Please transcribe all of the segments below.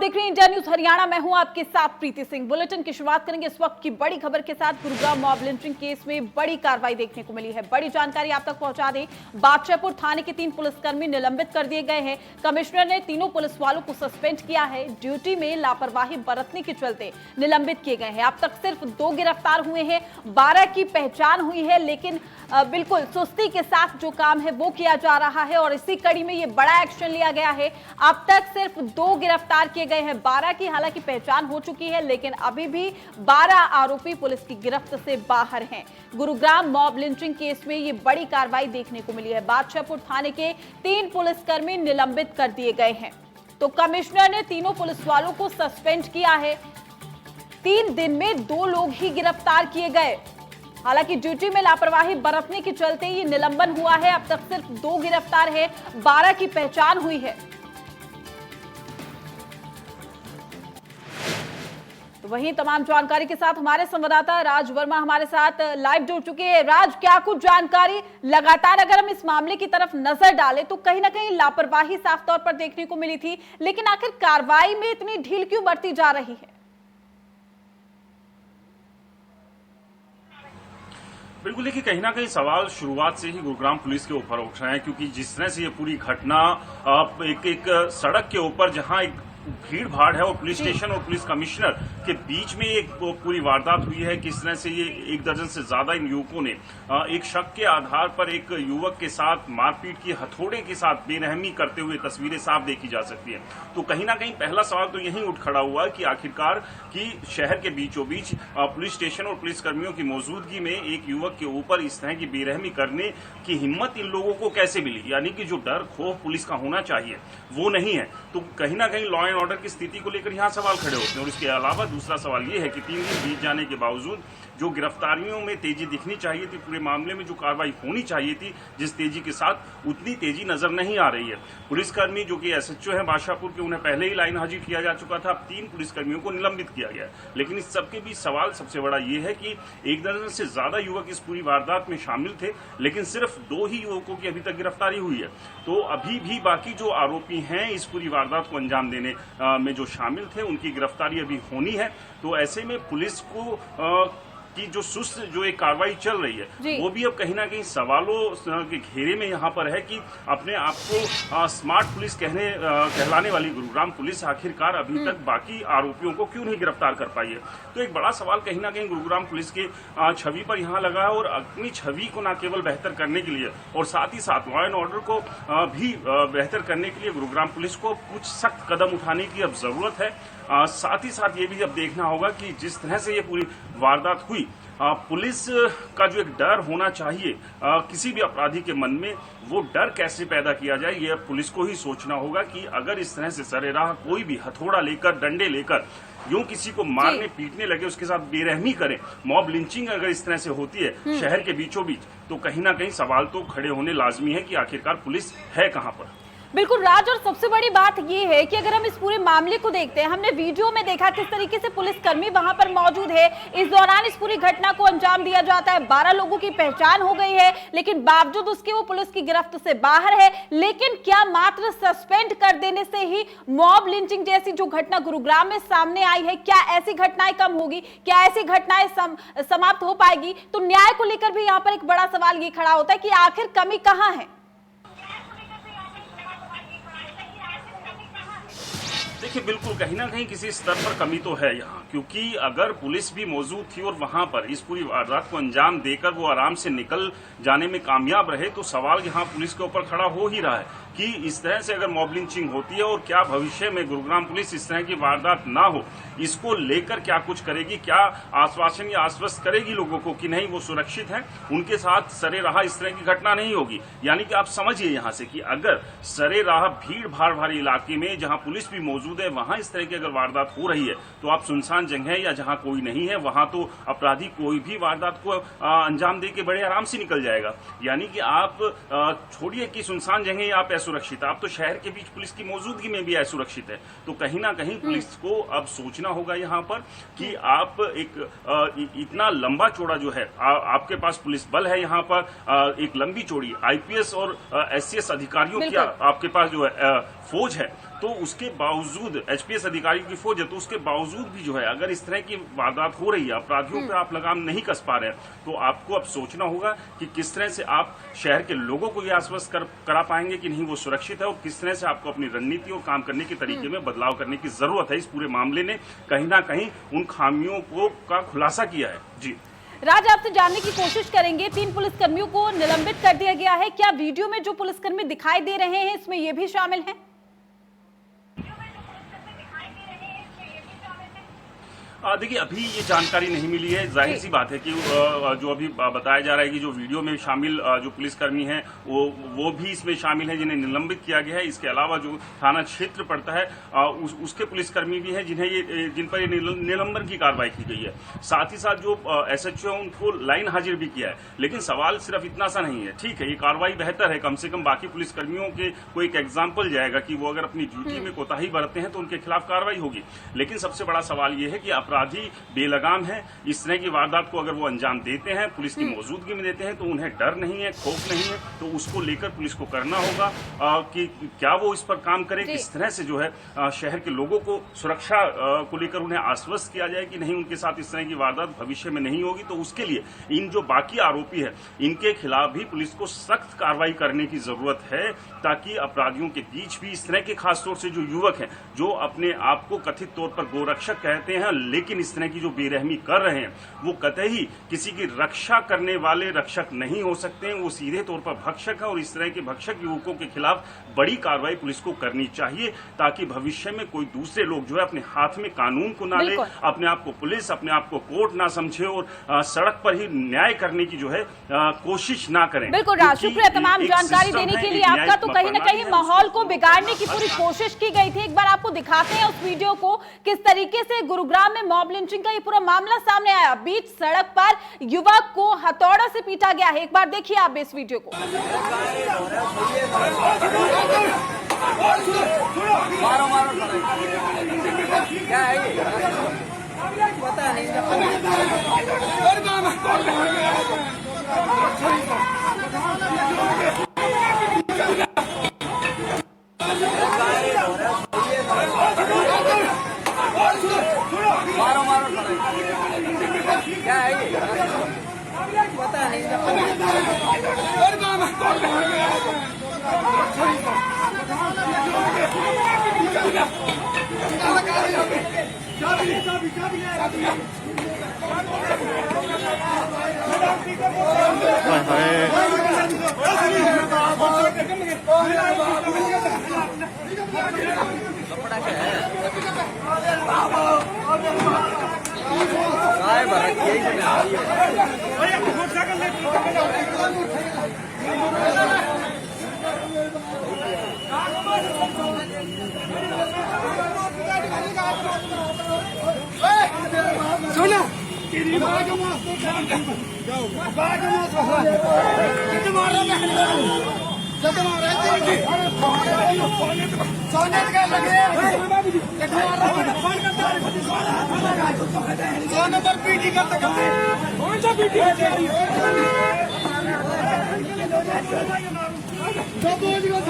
देख रहे हैं इंडिया न्यूज हरियाणा। मैं हूं आपके साथ प्रीति सिंह। बुलेटिन की शुरुआत करेंगे इस वक्त की बड़ी खबर के साथ। गुरुग्राम मॉब लिंचिंग केस में बड़ी कार्रवाई देखने को मिली है। बड़ी जानकारी आप तक पहुंचा दें, बादशाहपुर थाने के 3 पुलिसकर्मी निलंबित कर दिए गए हैं। कमिश्नर ने तीनों पुलिस वालों को सस्पेंड किया है। ड्यूटी में लापरवाही बरतने के चलते निलंबित किए गए हैं। अब तक सिर्फ 2 गिरफ्तार हुए हैं, 12 की पहचान हुई है, लेकिन बिल्कुल सुस्ती के साथ जो काम है वो किया जा रहा है और इसी कड़ी में ये बड़ा एक्शन लिया गया है। अब तक सिर्फ 2 गिरफ्तार किए गए हैं, 12 की हालांकि पहचान हो चुकी है, लेकिन अभी भी 12 आरोपी पुलिस की गिरफ्त से बाहर हैं। गुरुग्राम मॉब लिंचिंग केस में ये बड़ी कार्रवाई देखने को मिली है। बादशाहपुर थाने के 3 पुलिसकर्मी निलंबित कर दिए गए हैं। तो कमिश्नर ने तीनों पुलिस वालों को सस्पेंड किया है। 3 दिन में 2 लोग ही गिरफ्तार किए गए। हालांकि ड्यूटी में लापरवाही बरतने के चलते ये निलंबन हुआ है। अब तक सिर्फ 2 गिरफ्तार है, 12 की पहचान हुई है। तो वहीं तमाम जानकारी के साथ हमारे संवाददाता राज वर्मा हमारे साथ लाइव जुड़ चुके हैं। राज, क्या कुछ जानकारी? लगातार अगर हम इस मामले की तरफ नजर डालें तो कहीं ना कहीं लापरवाही साफ तौर पर देखने को मिली थी, लेकिन आखिर कार्रवाई में इतनी ढील क्यों बरती जा रही है? बिल्कुल, देखिए कहीं ना कहीं सवाल शुरुआत से ही गुरुग्राम पुलिस के ऊपर उठ रहे हैं, क्योंकि जिस तरह से ये पूरी घटना एक सड़क के ऊपर जहां एक भीड़ भाड़ है और पुलिस स्टेशन और पुलिस कमिश्नर के बीच में एक पूरी वारदात हुई है। किस तरह से ये 1 दर्जन से ज्यादा इन युवकों ने एक शक के आधार पर एक युवक के साथ मारपीट की, हथौड़े के साथ बेरहमी करते हुए तस्वीरें साफ देखी जा सकती है। तो कहीं ना कहीं पहला सवाल तो यही उठ खड़ा हुआ है कि आखिरकार कि शहर के बीचों बीच पुलिस स्टेशन और पुलिस कर्मियों की मौजूदगी में एक युवक के ऊपर इस तरह की बेरहमी करने की हिम्मत इन लोगों को कैसे मिली? यानी कि जो डर खौफ पुलिस का होना चाहिए वो नहीं है। तो कहीं ना कहीं लॉ एंड ऑर्डर की स्थिति को लेकर यहां सवाल खड़े होते हैं। और इसके अलावा दूसरा सवाल यह है कि 3 दिन बीत जाने के बावजूद जो गिरफ्तारियों में तेजी दिखनी चाहिए थी, पूरे मामले में जो कार्रवाई होनी चाहिए थी जिस तेजी के साथ, उतनी तेजी नजर नहीं आ रही है। पुलिसकर्मी जो कि एसएचओ हैं बादशाहपुर के, उन्हें पहले ही लाइन हाजिर किया जा चुका था। अब 3 पुलिसकर्मियों को निलंबित किया गया है। लेकिन इस सबके बीच सवाल सबसे बड़ा यह है कि 1 दर्जन से ज्यादा युवक इस पूरी वारदात में शामिल थे, लेकिन सिर्फ 2 ही युवकों की अभी तक गिरफ्तारी हुई है। तो अभी भी बाकी जो आरोपी हैं इस पूरी वारदात को अंजाम देने में जो शामिल थे, उनकी गिरफ्तारी अभी होनी है। तो ऐसे में पुलिस को की जो सुस्त जो एक कार्रवाई चल रही है वो भी अब कहीं ना कहीं सवालों के घेरे में यहाँ पर है कि अपने आप को स्मार्ट पुलिस कहलाने वाली गुरुग्राम पुलिस आखिरकार अभी तक बाकी आरोपियों को क्यों नहीं गिरफ्तार कर पाई है। तो एक बड़ा सवाल कहीं ना कहीं गुरुग्राम पुलिस के छवि पर यहाँ लगा है और अपनी छवि को न केवल बेहतर करने के लिए और साथ ही साथ लॉ एंड ऑर्डर को भी बेहतर करने के लिए गुरुग्राम पुलिस को कुछ सख्त कदम उठाने की अब जरूरत है। साथ ही साथ ये भी अब देखना होगा कि जिस तरह से ये पूरी वारदात हुई, पुलिस का जो एक डर होना चाहिए किसी भी अपराधी के मन में, वो डर कैसे पैदा किया जाए, ये पुलिस को ही सोचना होगा कि अगर इस तरह से सरेराह कोई भी हथौड़ा लेकर, डंडे लेकर यूं किसी को मारने पीटने लगे, उसके साथ बेरहमी करे, मॉब लिंचिंग अगर इस तरह से होती है शहर के बीचों बीच, तो कहीं ना कहीं सवाल तो खड़े होने लाजमी है कि आखिरकार पुलिस है कहां पर। बिल्कुल राज, और सबसे बड़ी बात यह है कि अगर हम इस पूरे मामले को देखते हैं, हमने वीडियो में देखा किस तरीके से पुलिसकर्मी वहां पर मौजूद है। इस दौरान इस पूरी घटना को अंजाम दिया जाता है। 12 लोगों की पहचान हो गई है, लेकिन बावजूद उसके वो पुलिस की गिरफ्त से बाहर है। लेकिन क्या मात्र सस्पेंड कर देने से ही मॉब लिंचिंग जैसी जो घटना गुरुग्राम में सामने आई है, क्या ऐसी घटनाएं कम होगी? क्या ऐसी घटनाएं समाप्त हो पाएगी? तो न्याय को लेकर भी यहाँ पर एक बड़ा सवाल ये खड़ा होता है कि आखिर कमी कहाँ है? देखिए, बिल्कुल कहीं ना कहीं किसी स्तर पर कमी तो है यहाँ, क्योंकि अगर पुलिस भी मौजूद थी और वहां पर इस पूरी वारदात को अंजाम देकर वो आराम से निकल जाने में कामयाब रहे, तो सवाल यहाँ पुलिस के ऊपर खड़ा हो ही रहा है कि इस तरह से अगर मॉब लिंचिंग होती है और क्या भविष्य में गुरुग्राम पुलिस इस तरह की वारदात ना हो, इसको लेकर क्या कुछ करेगी? क्या आश्वासन या आश्वस्त करेगी लोगों को कि नहीं वो सुरक्षित हैं, उनके साथ सरेराह इस तरह की घटना नहीं होगी? यानी कि आप समझिए यहाँ से कि अगर सरेराह भीड़ भाड़ वाले इलाके में जहां पुलिस भी मौजूद है, वहां इस तरह की अगर वारदात हो रही है, तो आप सुनसान जगह या जहां कोई नहीं है वहां तो अपराधी कोई भी वारदात को अंजाम दे के बड़े आराम से निकल जाएगा। यानी कि आप छोड़िए कि सुनसान जगह आप असुरक्षित, आप तो शहर के बीच पुलिस की मौजूदगी में भी असुरक्षित है। तो कहीं ना कहीं पुलिस को अब सोचना होगा यहाँ पर कि आप एक इतना लंबा चौड़ा जो है आपके पास पुलिस बल है, यहाँ पर एक लंबी चौड़ी आईपीएस और एससीएस अधिकारियों की आपके पास जो है फौज है, तो उसके बावजूद एचपीएस अधिकारी की फौज है, तो उसके बावजूद भी जो है अगर इस तरह की वारदात हो रही है, अपराधियों पे आप लगाम नहीं कस पा रहे हैं, तो आपको अब सोचना होगा कि किस तरह से आप शहर के लोगों को ये आश्वस्त करा पाएंगे कि नहीं वो सुरक्षित है, और किस तरह से आपको अपनी रणनीति और काम करने के तरीके में बदलाव करने की जरूरत है। इस पूरे मामले ने कहीं ना कहीं उन खामियों का खुलासा किया है। जी राज, आपसे जानने की कोशिश करेंगे, 3 पुलिसकर्मियों को निलंबित कर दिया गया है, क्या वीडियो में जो पुलिसकर्मी दिखाई दे रहे हैं इसमें ये भी शामिल हैं? देखिए, अभी ये जानकारी नहीं मिली है। जाहिर सी बात है कि जो अभी बताया जा रहा है कि जो वीडियो में शामिल जो पुलिसकर्मी हैं वो भी इसमें शामिल हैं जिन्हें निलंबित किया गया है। इसके अलावा जो थाना क्षेत्र पड़ता है उसके पुलिसकर्मी भी हैं जिन पर ये निलंबन की कार्रवाई की गई है। साथ ही साथ जो एसएचओ है उनको लाइन हाजिर भी किया है। लेकिन सवाल सिर्फ इतना सा नहीं है। ठीक है, ये कार्रवाई बेहतर है, कम से कम बाकी पुलिसकर्मियों के को एक एग्जाम्पल जाएगा कि वो अगर अपनी ड्यूटी में कोताही बरतते हैं तो उनके खिलाफ कार्रवाई होगी। लेकिन सबसे बड़ा सवाल ये है कि अपराधी बेलगाम है। इस तरह की वारदात को अगर वो अंजाम देते हैं, पुलिस की मौजूदगी में देते हैं, तो उन्हें डर नहीं है, खौफ नहीं है, तो उसको लेकर पुलिस को करना होगा कि क्या वो इस पर काम करे, किस तरह से जो है शहर के लोगों को सुरक्षा को लेकर उन्हें आश्वस्त किया जाए कि नहीं उनके साथ इस तरह की वारदात भविष्य में नहीं होगी। तो उसके लिए इन जो बाकी आरोपी है इनके खिलाफ भी पुलिस को सख्त कार्रवाई करने की जरूरत है, ताकि अपराधियों के बीच भी इस तरह के, खासतौर से जो युवक हैं जो अपने आप को कथित तौर पर गोरक्षक कहते हैं लेकिन इस तरह की जो बेरहमी कर रहे हैं वो कतई किसी की रक्षा करने वाले रक्षक नहीं हो सकते हैं, वो सीधे तौर पर भक्षक है। और इस तरह के भक्षक युवकों के खिलाफ बड़ी कार्रवाई पुलिस को करनी चाहिए, ताकि भविष्य में कोई दूसरे लोग जो है अपने हाथ में कानून को ना ले, अपने आप को पुलिस, अपने आप को कोर्ट ना समझे और सड़क पर ही न्याय करने की जो है कोशिश ना करें। बिल्कुल राज, शुक्रिया तमाम जानकारी देने के लिए आपका। तो कहीं ना कहीं माहौल को बिगाड़ने की पूरी कोशिश की गई थी। एक बार आपको दिखाते हैं उस वीडियो को, किस तरीके से गुरुग्राम में मॉब लिंचिंग का ये पूरा मामला सामने आया। बीच सड़क पर युवक को हथौड़ा से पीटा गया है। एक बार देखिए आप इस वीडियो को। मारो मारो क्या है ये? पता नहीं। मारो मारो क्या है ये? पता नहीं। सुनो तेरी मां को मार कितने मार रहा है जब मार रहा है सोने का लगे सोने पर पीटी करते करते कौन सा पीटी है जो बोल को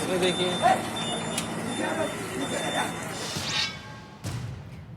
छोड़ने की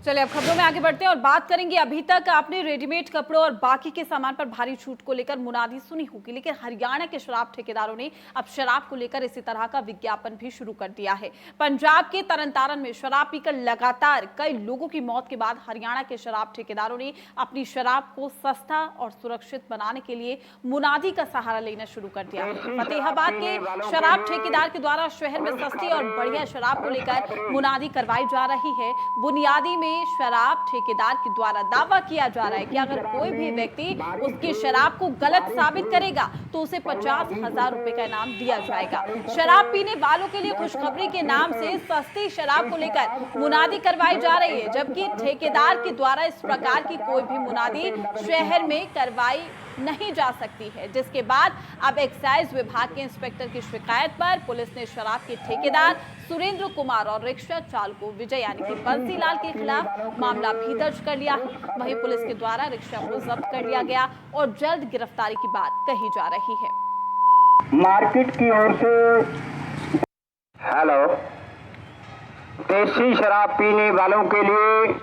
चलिए अब खबरों में आगे बढ़ते हैं और बात करेंगे। अभी तक आपने रेडीमेड कपड़ों और बाकी के सामान पर भारी छूट को लेकर मुनादी सुनी होगी, लेकिन हरियाणा के शराब ठेकेदारों ने अब शराब को लेकर इसी तरह का विज्ञापन भी शुरू कर दिया है। पंजाब के तरनतारन में शराब पीकर लगातार कई लोगों की मौत के बाद हरियाणा के शराब ठेकेदारों ने अपनी शराब को सस्ता और सुरक्षित बनाने के लिए मुनादी का सहारा लेना शुरू कर दिया है। फतेहाबाद के शराब ठेकेदार के द्वारा शहर में सस्ती और बढ़िया शराब को लेकर मुनादी करवाई जा रही है। बुनियादी में शराब ठेकेदार के द्वारा दावा किया जा रहा है कि अगर कोई भी व्यक्ति उसकी शराब को गलत साबित करेगा तो उसे 50,000 रुपए का इनाम दिया जाएगा। शराब पीने वालों के लिए खुशखबरी के नाम से सस्ती शराब को लेकर मुनादी करवाई जा रही है, जबकि ठेकेदार के द्वारा इस प्रकार की कोई भी मुनादी शहर में करवाई नहीं जा सकती है, जिसके बाद अब एक्साइज विभाग के इंस्पेक्टर की शिकायत पर पुलिस ने शराब के ठेकेदार सुरेंद्र कुमार और रिक्शा चालक विजय यानी कि बंसीलाल के खिलाफ मामला भी दर्ज कर लिया। वहीं पुलिस के द्वारा रिक्शा को जब्त कर लिया गया और जल्द गिरफ्तारी की बात कही जा रही है। मार्केट की ओर से हेलो, देसी शराब पीने वालों के लिए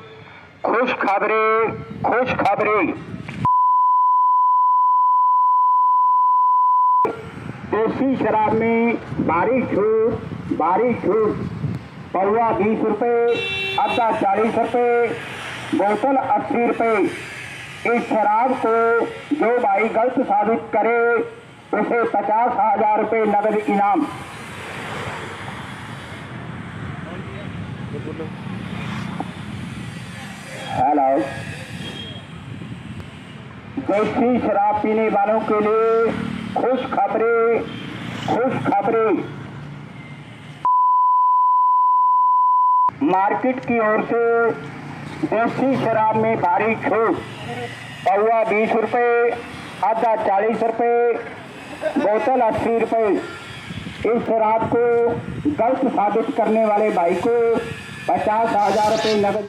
खुशखबरी। देसी शराब में भारी छूट, पौवा 20 रुपए, अद्धा 40 रुपए, बोतल 80 रुपए। इस शराब को जो भाई गलत साबित करे उसे 50,000 रुपए नगद इनाम। हेलो, देसी शराब पीने वालों के लिए खुशखबरी। मार्केट की ओर से देसी शराब में भारी छूट, पौवा 20 रुपए, आधा 40 रुपए, बोतल 80 रुपए। इस शराब को गलत साबित करने वाले भाई को 50,000 रुपए नगद।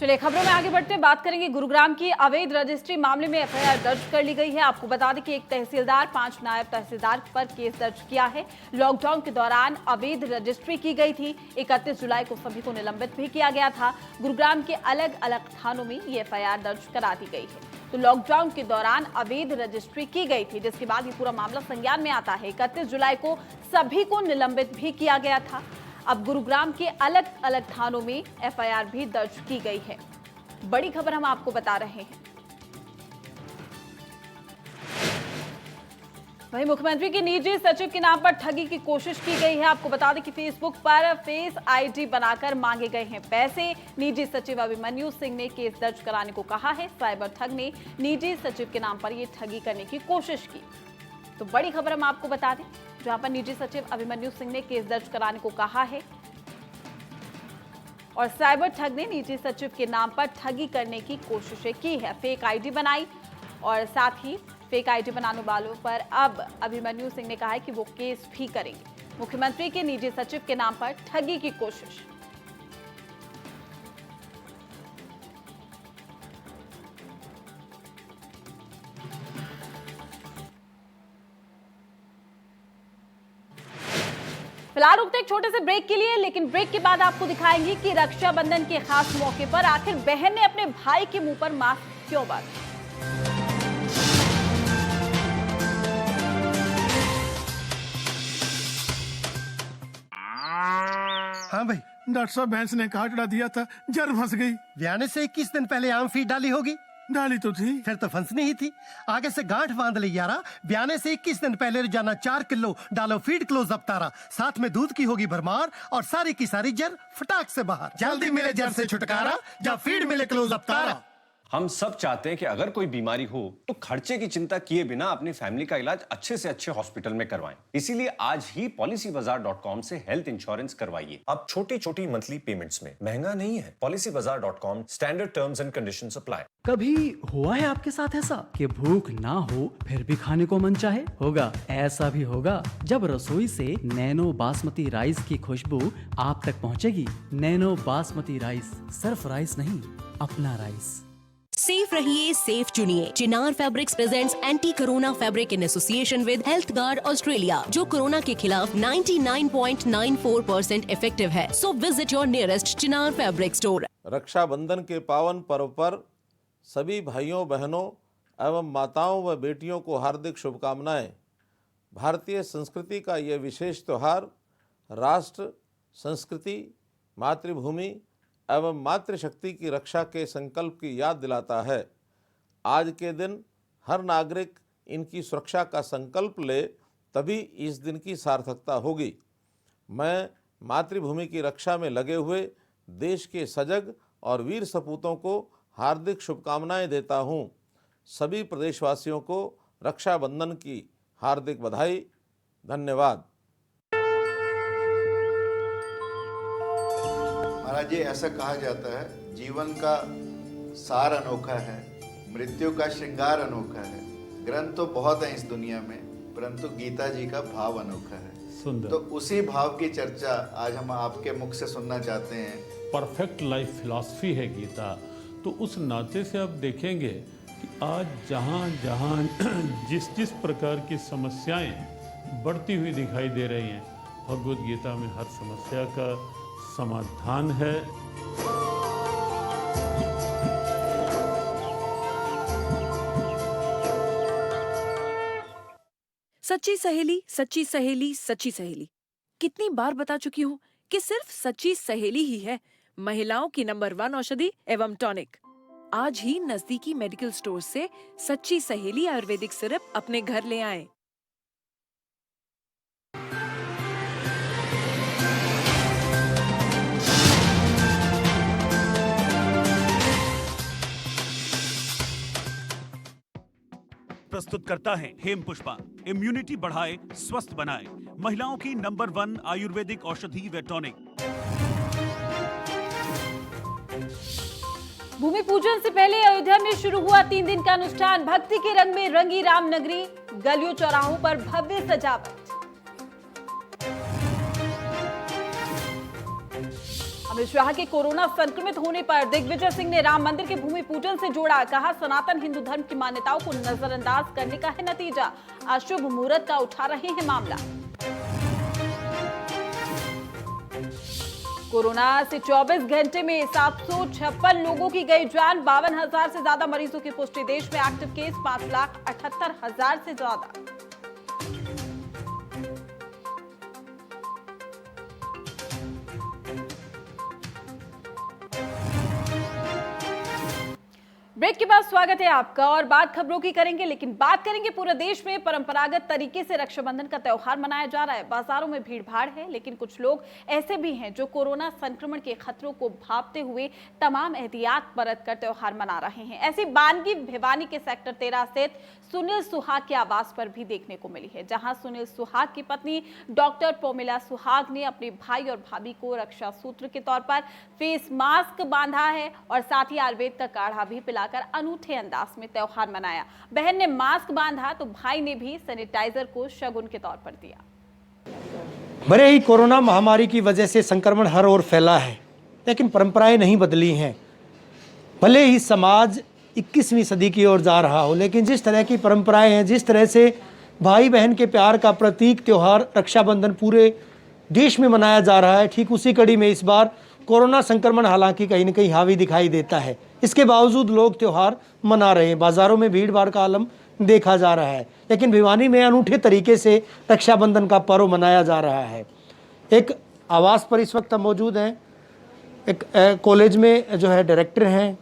चलिए खबरों में आगे बढ़ते हैं, बात करेंगे गुरुग्राम की अवैध रजिस्ट्री मामले में एफआईआर दर्ज कर ली गई है। आपको बता दें कि एक तहसीलदार 5 नायब तहसीलदार पर केस दर्ज किया है। लॉकडाउन के दौरान अवैध रजिस्ट्री की गई थी। 31 जुलाई को सभी को निलंबित भी किया गया था। गुरुग्राम के अलग अलग थानों में ये एफआईआर दर्ज करा दी गई है। तो लॉकडाउन के दौरान अवैध रजिस्ट्री की गई थी, जिसके बाद ये पूरा मामला संज्ञान में आता है। 31 जुलाई को सभी को निलंबित भी किया गया था। अब गुरुग्राम के अलग अलग थानों में एफआईआर भी दर्ज की गई है। बड़ी खबर हम आपको बता रहे हैं। वहीं मुख्यमंत्री के निजी सचिव के नाम पर ठगी की कोशिश की गई है। आपको बता दें कि फेसबुक पर फेस आईडी बनाकर मांगे गए हैं पैसे। निजी सचिव अभिमन्यु सिंह ने केस दर्ज कराने को कहा है। साइबर ठग ने निजी सचिव के नाम पर यह ठगी करने की कोशिश की। तो बड़ी खबर हम आपको बता दें, जहां पर निजी सचिव अभिमन्यु सिंह ने केस दर्ज कराने को कहा है और साइबर ठग ने निजी सचिव के नाम पर ठगी करने की कोशिशें की है। फेक आईडी बनाई और साथ ही फेक आईडी बनाने वालों पर अब अभिमन्यु सिंह ने कहा है कि वो केस भी करेंगे। मुख्यमंत्री के निजी सचिव के नाम पर ठगी की कोशिश। फिलहाल रुकते एक छोटे से ब्रेक के लिए, लेकिन ब्रेक के बाद आपको दिखाएंगे कि रक्षाबंधन के खास मौके पर आखिर बहन ने अपने भाई के मुंह पर मास्क क्यों बांधा। हाँ भाई, डॉक्टर साहब भैंस ने कहा चढ़ा दिया था, जर फंस गई। ब्याने से 21 दिन पहले आम फीड डाली होगी। डाली तो थी, फिर तो फंसनी ही थी। आगे से गांठ बांध ली यारा। ब्याने से 21 दिन पहले रोजाना 4 किलो डालो फीड क्लोज अप तारा। साथ में दूध की होगी भरमार और सारी की सारी जर फटाक से बाहर। जल्दी मिले जर से छुटकारा, जब फीड मिले क्लोज अप तारा। हम सब चाहते हैं कि अगर कोई बीमारी हो तो खर्चे की चिंता किए बिना अपनी फैमिली का इलाज अच्छे से अच्छे हॉस्पिटल में करवाएं। इसीलिए आज ही policybazaar.com से हेल्थ इंश्योरेंस करवाइए। अब छोटी छोटी मंथली पेमेंट्स में महंगा नहीं है। policybazaar.com standard terms and conditions apply. कभी हुआ है आपके साथ ऐसा कि भूख ना हो फिर भी खाने को मन चाहे? होगा, ऐसा भी होगा जब रसोई से नैनो बासमती राइस की खुशबू आप तक पहुंचेगी। नैनो बासमती राइस सिर्फ राइस नहीं, अपना राइस। सेफ रहिए, सेफ चुनिए। Chinar fabrics presents anti corona fabric in association with health guard Australia, जो कोरोना के खिलाफ 99.94% इफेक्टिव है। So visit your nearest Chinar fabric store. Rakshabandhan के पावन पर्व पर सभी भाइयों बहनों एवं माताओं व बेटियों को हार्दिक शुभकामनाएं। भारतीय संस्कृति का यह विशेष त्यौहार राष्ट्र, संस्कृति, मातृभूमि एवं मातृशक्ति की रक्षा के संकल्प की याद दिलाता है। आज के दिन हर नागरिक इनकी सुरक्षा का संकल्प ले, तभी इस दिन की सार्थकता होगी। मैं मातृभूमि की रक्षा में लगे हुए देश के सजग और वीर सपूतों को हार्दिक शुभकामनाएं देता हूं। सभी प्रदेशवासियों को रक्षाबंधन की हार्दिक बधाई। धन्यवाद। महाराज जी, ऐसा कहा जाता है जीवन का सार अनोखा है, मृत्यु का श्रृंगार अनोखा है। ग्रंथ तो बहुत है इस दुनिया में, परंतु गीता जी का भाव अनोखा है। सुंदर। तो उसी भाव की चर्चा आज हम आपके मुख से सुनना चाहते हैं। परफेक्ट लाइफ फिलॉसफी है गीता। तो उस नाते से आप देखेंगे कि आज जहाँ जहाँ जिस प्रकार की समस्याएं बढ़ती हुई दिखाई दे रही हैं, भगवद गीता में हर समस्या का समाधान है। सच्ची सहेली, सच्ची सहेली, सच्ची सहेली। कितनी बार बता चुकी हूँ कि सिर्फ सच्ची सहेली ही है महिलाओं की नंबर 1 औषधि एवं टॉनिक। आज ही नजदीकी मेडिकल स्टोर से सच्ची सहेली आयुर्वेदिक सिरप अपने घर ले आएं। प्रस्तुत करता है हेम पुष्पा। इम्यूनिटी बढ़ाए, स्वस्थ बनाए, महिलाओं की नंबर 1 आयुर्वेदिक औषधि व टॉनिक। भूमि पूजन से पहले अयोध्या में शुरू हुआ 3 दिन का अनुष्ठान। भक्ति के रंग में रंगी रामनगरी, गलियों चौराहों पर भव्य सजावट। अमित शाह के कोरोना संक्रमित होने पर दिग्विजय सिंह ने राम मंदिर के भूमि पूजन से जोड़ा। कहा, सनातन हिंदू धर्म की मान्यताओं को नजरअंदाज करने का है नतीजा। अशुभ मुहूर्त का उठा रहे हैं मामला। कोरोना से 24 घंटे में 756 लोगों की गई जान। 52,000 से ज्यादा मरीजों की पुष्टि। देश में एक्टिव केस 5,78,000 से ज्यादा। ब्रेक के बाद स्वागत है आपका और बात खबरों की करेंगे, लेकिन बात करेंगे पूरे देश में परंपरागत तरीके से रक्षाबंधन का त्योहार मनाया जा रहा है। बाजारों में भीड़ भाड़ है, लेकिन कुछ लोग ऐसे भी हैं जो कोरोना संक्रमण के खतरों को भांपते हुए तमाम एहतियात बरत कर त्योहार मना रहे हैं। ऐसी बानगी भिवानी के सेक्टर 13 स्थित सुनील सुहाग के आवास पर भी देखने को मिली है, जहां सुनील सुहाग की पत्नी डॉक्टर पोमिला सुहाग ने अपने भाई और भाभी को रक्षा सूत्र के तौर पर फेस मास्क बांधा है और साथ ही आयुर्वेद का काढ़ा भी पिलाकर अनूठे अंदाज में त्योहार मनाया। बहन ने मास्क बांधा तो भाई ने भी सैनिटाइजर को शगुन के तौर पर दिया। भले ही कोरोना महामारी की वजह से संक्रमण हर ओर फैला है, लेकिन परंपराएं नहीं बदली हैं। भले ही समाज 21वीं सदी की ओर जा रहा हो, लेकिन जिस तरह की परंपराएं हैं, जिस तरह से भाई बहन के प्यार का प्रतीक त्योहार रक्षाबंधन पूरे देश में मनाया जा रहा है, ठीक उसी कड़ी में इस बार कोरोना संक्रमण हालांकि कहीं न कहीं हावी दिखाई देता है। इसके बावजूद लोग त्योहार मना रहे हैं। बाजारों में भीड़ भाड़ का आलम देखा जा रहा है, लेकिन भिवानी में अनूठे तरीके से रक्षाबंधन का पर्व मनाया जा रहा है। एक आवास पर इस वक्त हम मौजूद हैं। एक कॉलेज में जो है डायरेक्टर हैं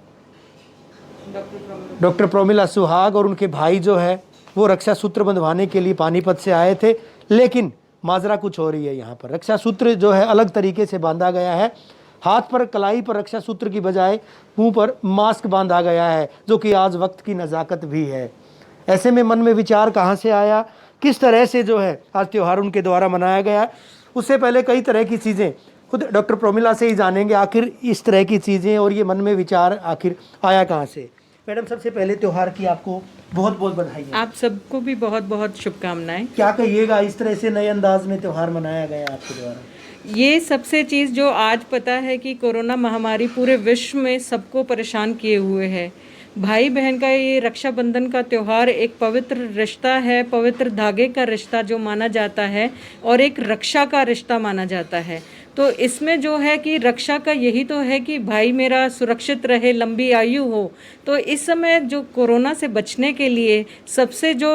डॉक्टर प्रोमिला सुहाग, और उनके भाई जो है वो रक्षा सूत्र बंधवाने के लिए पानीपत से आए थे, लेकिन माजरा कुछ हो रही है। यहाँ पर रक्षा सूत्र जो है अलग तरीके से बांधा गया है। हाथ पर कलाई पर रक्षा सूत्र की बजाय मुंह पर मास्क बांधा गया है, जो कि आज वक्त की नज़ाकत भी है। ऐसे में मन में विचार कहाँ से आया, किस तरह से जो है आज त्यौहार उनके द्वारा मनाया गया। उससे पहले कई तरह की चीज़ें खुद डॉक्टर प्रोमिला से ही जानेंगे, आखिर इस तरह की चीज़ें और ये मन में विचार आखिर आया कहाँ से। मैडम, सबसे पहले त्यौहार की आपको बहुत बहुत बधाई। आप सबको भी बहुत बहुत शुभकामनाएं। क्या कहिएगा, इस तरह से नए अंदाज में त्यौहार मनाया गया आपके द्वारा? ये सबसे चीज़ जो आज पता है कि कोरोना महामारी पूरे विश्व में सबको परेशान किए हुए है, भाई बहन का ये रक्षाबंधन का त्यौहार एक पवित्र रिश्ता है, पवित्र धागे का रिश्ता जो माना जाता है और एक रक्षा का रिश्ता माना जाता है। तो इसमें जो है कि रक्षा का यही तो है कि भाई मेरा सुरक्षित रहे, लंबी आयु हो। तो इस समय जो कोरोना से बचने के लिए सबसे जो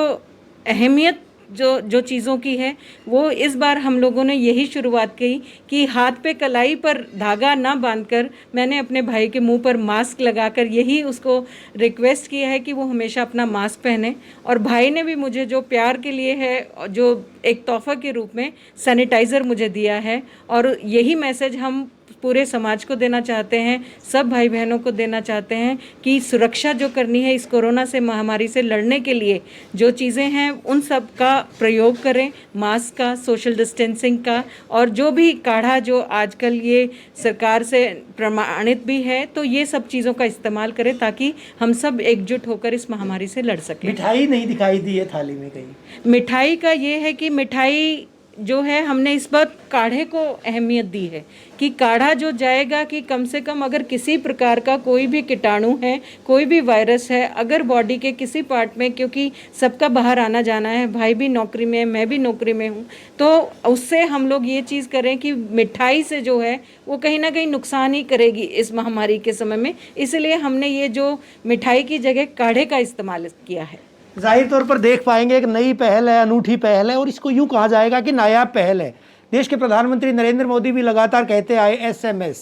अहमियत जो चीज़ों की है वो इस बार हम लोगों ने यही शुरुआत की कि हाथ पे कलाई पर धागा ना बांधकर मैंने अपने भाई के मुंह पर मास्क लगाकर यही उसको रिक्वेस्ट किया है कि वो हमेशा अपना मास्क पहने। और भाई ने भी मुझे जो प्यार के लिए है, जो एक तोहफा के रूप में सैनिटाइज़र मुझे दिया है। और यही मैसेज हम पूरे समाज को देना चाहते हैं, सब भाई बहनों को देना चाहते हैं कि सुरक्षा जो करनी है इस कोरोना से महामारी से लड़ने के लिए जो चीज़ें हैं उन सब का प्रयोग करें, मास्क का, सोशल डिस्टेंसिंग का, और जो भी काढ़ा जो आजकल ये सरकार से प्रमाणित भी है तो ये सब चीज़ों का इस्तेमाल करें ताकि हम सब एकजुट होकर इस महामारी से लड़ सकें। मिठाई नहीं दिखाई दी है थाली में कहीं। मिठाई का ये है कि मिठाई जो है हमने इस बार काढ़े को अहमियत दी है कि काढ़ा जो जाएगा कि कम से कम अगर किसी प्रकार का कोई भी कीटाणु है, कोई भी वायरस है, अगर बॉडी के किसी पार्ट में, क्योंकि सबका बाहर आना जाना है, भाई भी नौकरी में है, मैं भी नौकरी में हूँ, तो उससे हम लोग ये चीज़ करें कि मिठाई से जो है वो कहीं ना कहीं नुकसान ही करेगी इस महामारी के समय में। इसलिए हमने ये जो मिठाई की जगह काढ़े का इस्तेमाल किया है। जाहिर तौर पर देख पाएंगे एक नई पहल है, अनूठी पहल है और इसको यूं कहा जाएगा कि नायाब पहल है। देश के प्रधानमंत्री नरेंद्र मोदी भी लगातार कहते आए SMS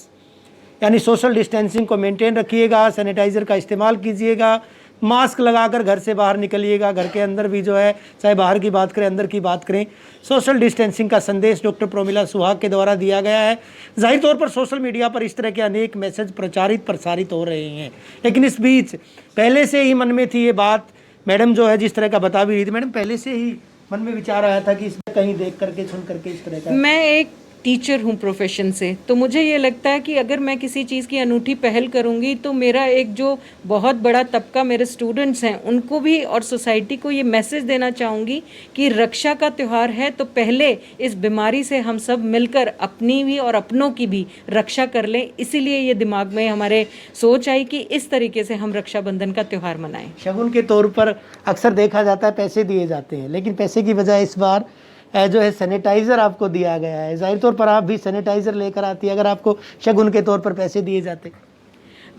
यानी सोशल डिस्टेंसिंग को मेंटेन रखिएगा, सैनिटाइज़र का इस्तेमाल कीजिएगा, मास्क लगाकर घर से बाहर निकलिएगा, घर के अंदर भी जो है चाहे बाहर की बात करें अंदर की बात करें, सोशल डिस्टेंसिंग का संदेश डॉक्टर प्रोमिला सुहाग के द्वारा दिया गया है। जाहिर तौर पर सोशल मीडिया पर इस तरह के अनेक मैसेज प्रसारित हो रहे हैं, लेकिन इस बीच पहले से ही मन में थी ये बात, मैडम जो है जिस तरह का बता भी रही थी, मैडम पहले से ही मन में विचार आया था कि इसमें कहीं देख करके सुन करके इस तरह का। मैं एक टीचर हूँ प्रोफेशन से, तो मुझे ये लगता है कि अगर मैं किसी चीज़ की अनूठी पहल करूँगी तो मेरा एक जो बहुत बड़ा तबका मेरे स्टूडेंट्स हैं उनको भी और सोसाइटी को ये मैसेज देना चाहूँगी कि रक्षा का त्यौहार है तो पहले इस बीमारी से हम सब मिलकर अपनी भी और अपनों की भी रक्षा कर लें। इसीलिए ये दिमाग में हमारे सोच आई कि इस तरीके से हम रक्षाबंधन का त्यौहार मनाएं। शगुन के तौर पर अक्सर देखा जाता है पैसे दिए जाते हैं, लेकिन पैसे की बजाय इस बार जो है सैनिटाइज़र आपको दिया गया है। जाहिर तौर पर आप भी सैनिटाइज़र लेकर आती अगर आपको शगुन के तौर पर पैसे दिए जाते।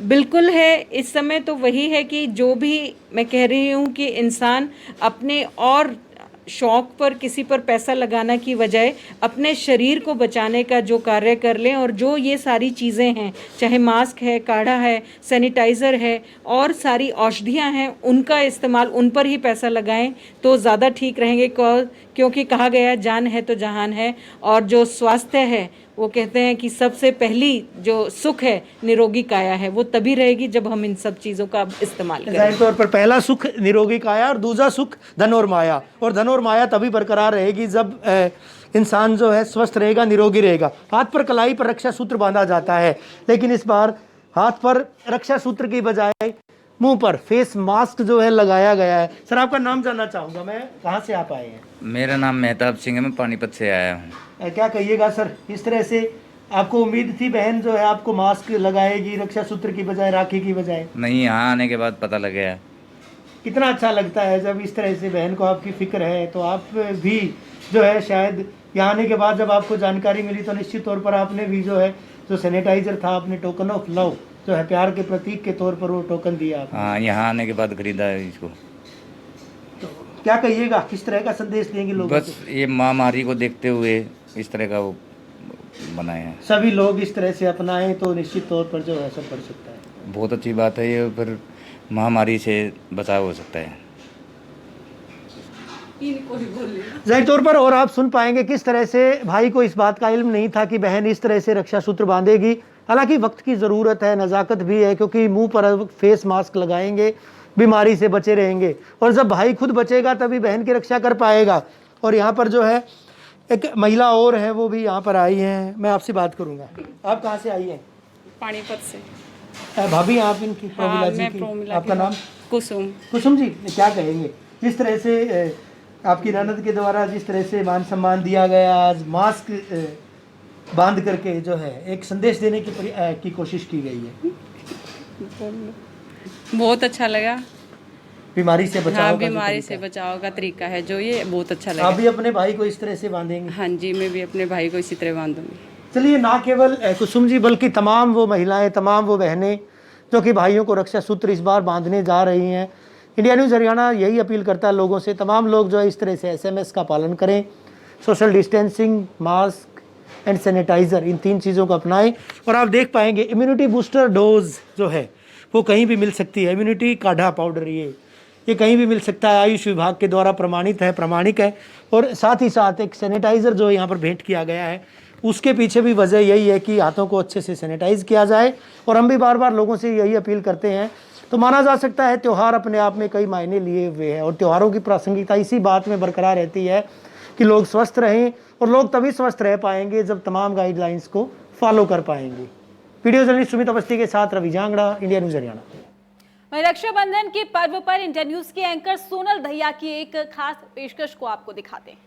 बिल्कुल है, इस समय तो वही है कि जो भी मैं कह रही हूँ कि इंसान अपने और शौक पर किसी पर पैसा लगाना की बजाय अपने शरीर को बचाने का जो कार्य कर लें, और जो ये सारी चीज़ें हैं, चाहे मास्क है, काढ़ा है, सैनिटाइज़र है और सारी औषधियाँ हैं, उनका इस्तेमाल उन पर ही पैसा लगाएं तो ज़्यादा ठीक रहेंगे। क्योंकि कहा गया जान है तो जहान है, और जो स्वास्थ्य है वो कहते हैं कि सबसे पहली जो सुख है निरोगी काया है, वो तभी रहेगी जब हम इन सब चीज़ों का इस्तेमाल करें। जाहिर तौर पर पहला सुख निरोगी काया और दूसरा सुख धन और माया, और धन और माया तभी बरकरार रहेगी जब इंसान जो है स्वस्थ रहेगा, निरोगी रहेगा। हाथ पर कलाई पर रक्षा सूत्र बांधा जाता है, लेकिन इस बार हाथ पर रक्षा सूत्र की बजाय मुंह पर फेस मास्क जो है लगाया गया है। सर आपका नाम जानना चाहूँगा मैं, कहाँ से आप आए हैं? मेरा नाम मेहताब सिंह है, मैं पानीपत से आया हूँ। क्या कहिएगा सर, इस तरह से आपको उम्मीद थी बहन जो है आपको मास्क लगाएगी रक्षा सूत्र की बजाय, राखी की बजाय? नहीं, यहाँ आने के बाद पता लग गया। कितना अच्छा लगता है जब इस तरह से बहन को आपकी फिक्र है। तो आप भी जो है शायद यहाँ आने के बाद जब आपको जानकारी मिली तो निश्चित तौर पर आपने भी जो है जो सैनिटाइजर था अपने टोकन ऑफ लव जो है प्यार के प्रतीक के तौर पर वो टोकन दिया। हाँ, यहाँ आने के बाद खरीदा है इसको। तो क्या कहिएगा, किस तरह का संदेश देंगे लोगों को? बस ये महामारी को देखते हुए इस तरह का वो बनाए हैं। सभी लोग इस तरह से अपनाएं तो निश्चित तौर पर जो है असर पड़ सकता है। बहुत अच्छी बात है ये, फिर महामारी से बचाव हो सकता है। जाहिर तौर पर और आप सुन पाएंगे किस तरह से भाई को इस बात का इल्म नहीं था कि बहन इस तरह से रक्षा सूत्र बांधेगी। हालांकि वक्त की ज़रूरत है, नज़ाकत भी है, क्योंकि मुंह पर फेस मास्क लगाएंगे बीमारी से बचे रहेंगे, और जब भाई खुद बचेगा तभी बहन की रक्षा कर पाएगा। और यहाँ पर जो है एक महिला और है, वो भी यहाँ पर आई हैं, मैं आपसे बात करूँगा। आप कहाँ से आई हैं? पानीपत से। भाभी आप इनकी प्रोमिला जी की, आपका नाम? कुसुम। कुसुम जी, क्या कहेंगे जिस तरह से आपकी ननद के द्वारा जिस तरह से मान सम्मान दिया गया, आज मास्क बांध करके जो है एक संदेश देने की कोशिश की गई है? बहुत अच्छा लगा। बीमारी से बचाव हाँ, का जो बीमारी तरीका से है। बचाव का तरीका है जो ये बहुत अच्छा लगा। आप भी अपने भाई को इस तरह से बांधेंगे? हाँ जी, मैं भी अपने भाई को इसी तरह बांधूंगी। चलिए, ना केवल कुसुम जी बल्कि तमाम वो महिलाएं, तमाम वो बहनें जो कि भाइयों को रक्षा सूत्र इस बार बांधने जा रही हैं, इंडिया न्यूज़ हरियाणा यही अपील करता है लोगों से, तमाम लोग जो है इस तरह से SMS का पालन करें, social distancing, mask and sanitiser, इन 3 चीज़ों को अपनाएं और आप देख पाएंगे इम्यूनिटी बूस्टर डोज जो है वो कहीं भी मिल सकती है। इम्यूनिटी काढ़ा पाउडर ये कहीं भी मिल सकता है, आयुष विभाग के द्वारा प्रमाणित है, प्रामाणिक है। और साथ ही साथ एक सैनिटाइज़र जो यहाँ पर भेंट किया गया है, उसके पीछे भी वजह यही है कि हाथों को अच्छे से सैनिटाइज़ किया जाए। और हम भी बार बार लोगों से यही अपील करते हैं। तो माना जा सकता है त्यौहार अपने आप में कई मायने लिए हुए हैं और त्योहारों की प्रासंगिकता इसी बात में बरकरार रहती है कि लोग स्वस्थ रहें, और लोग तभी स्वस्थ रह पाएंगे जब तमाम गाइडलाइंस को फॉलो कर पाएंगे। वीडियो जर्नलिस्ट सुमित अवस्थी के साथ रवि जांगड़ा, इंडिया न्यूज़ हरियाणा। रक्षाबंधन के पर्व पर इंडिया न्यूज के एंकर सोनल दहिया की एक खास पेशकश को आपको दिखाते हैं।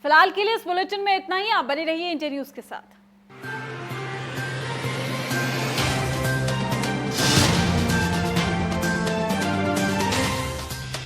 फिलहाल के लिए इस बुलेटिन में इतना ही। आप बने रहिए इंडिया न्यूज के साथ।